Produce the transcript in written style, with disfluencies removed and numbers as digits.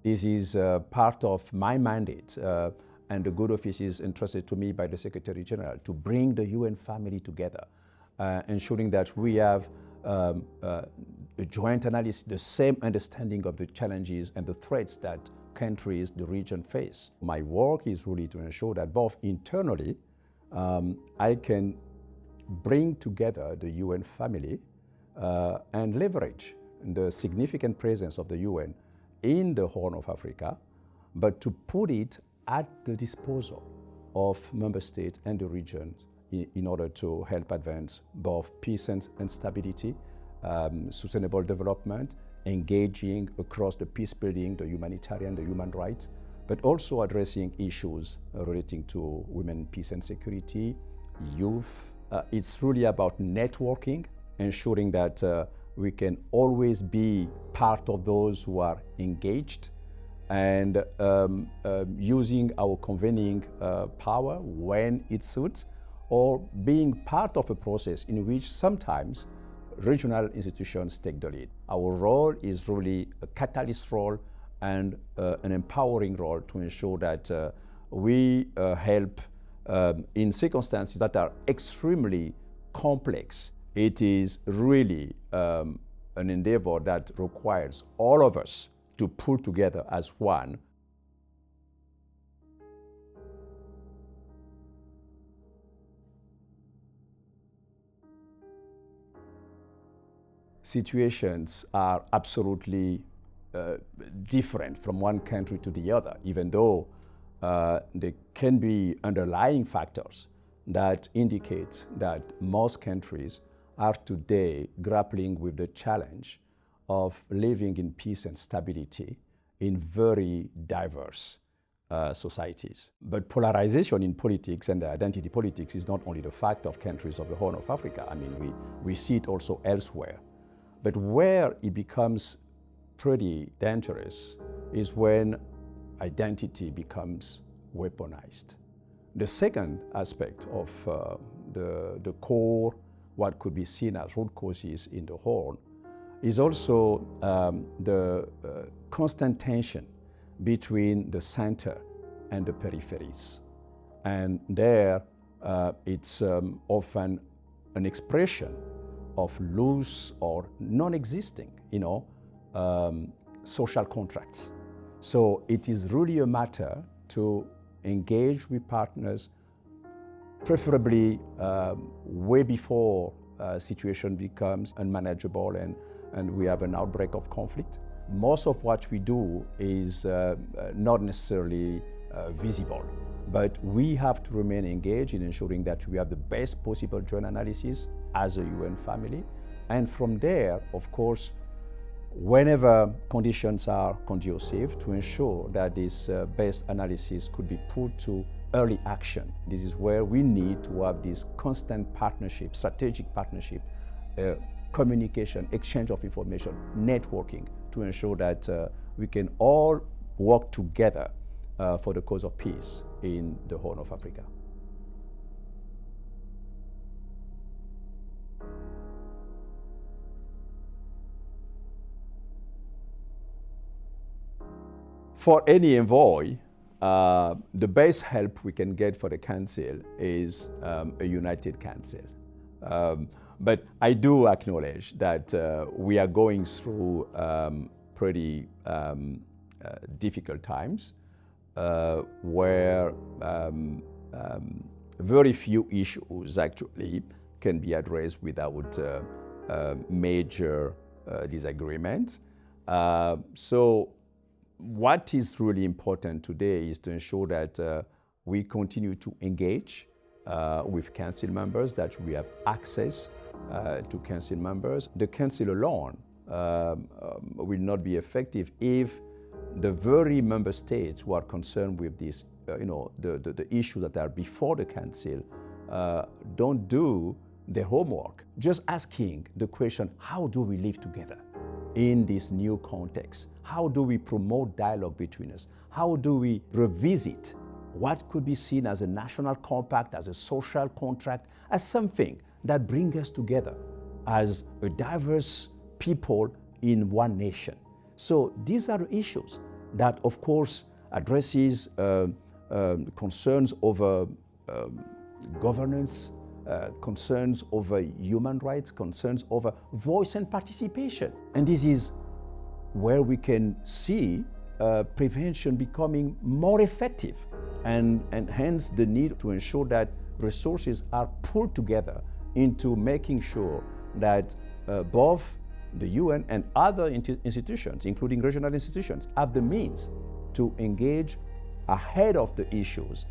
This is part of my mandate and the good offices entrusted to me by the Secretary General to bring the UN family together, ensuring that we have a joint analysis, the same understanding of the challenges and the threats that countries, the region face. My work is really to ensure that both internally, I can bring together the UN family and leverage the significant presence of the UN in the Horn of Africa, but to put it at the disposal of member states and the region in order to help advance both peace and stability, sustainable development, engaging across the peace building, the humanitarian, the human rights, but also addressing issues relating to women, peace and security, youth. It's really about networking, ensuring that we can always be part of those who are engaged and using our convening power when it suits, or being part of a process in which sometimes regional institutions take the lead. Our role is really a catalyst role and an empowering role to ensure that we help in circumstances that are extremely complex. It is really an endeavor that requires all of us to pull together as one. Situations are absolutely different from one country to the other, even though there can be underlying factors that indicate that most countries are today grappling with the challenge of living in peace and stability in very diverse societies. But polarization in politics and identity politics is not only the fact of countries of the Horn of Africa. I mean, we see it also elsewhere. But where it becomes pretty dangerous is when identity becomes weaponized. The second aspect of the core, what could be seen as root causes in the Horn, is also the constant tension between the center and the peripheries. And there, it's often an expression of loose or non-existing, social contracts. So it is really a matter to engage with partners, preferably way before a situation becomes unmanageable and we have an outbreak of conflict. Most of what we do is not necessarily visible, but we have to remain engaged in ensuring that we have the best possible joint analysis as a UN family. And from there, of course, whenever conditions are conducive, to ensure that this best analysis could be put to early action. This is where we need to have this constant partnership, strategic partnership, communication, exchange of information, networking, to ensure that we can all work together for the cause of peace in the Horn of Africa. For any envoy, the best help we can get for the Council is a united Council. But I do acknowledge that we are going through pretty difficult times where very few issues actually can be addressed without major disagreements. So what is really important today is to ensure that we continue to engage with Council members, that we have access to Council members. The Council alone will not be effective if the very member states who are concerned with this, the issues that are before the Council don't do their homework. Just asking the question, how do we live together in this new context? How do we promote dialogue between us? How do we revisit what could be seen as a national compact, as a social contract, as something that brings us together as a diverse people in one nation? So these are the issues that, of course, addresses concerns over governance, concerns over human rights, concerns over voice and participation. And this is where we can see prevention becoming more effective, and hence the need to ensure that resources are pulled together into making sure that both the UN and other institutions, including regional institutions, have the means to engage ahead of the issues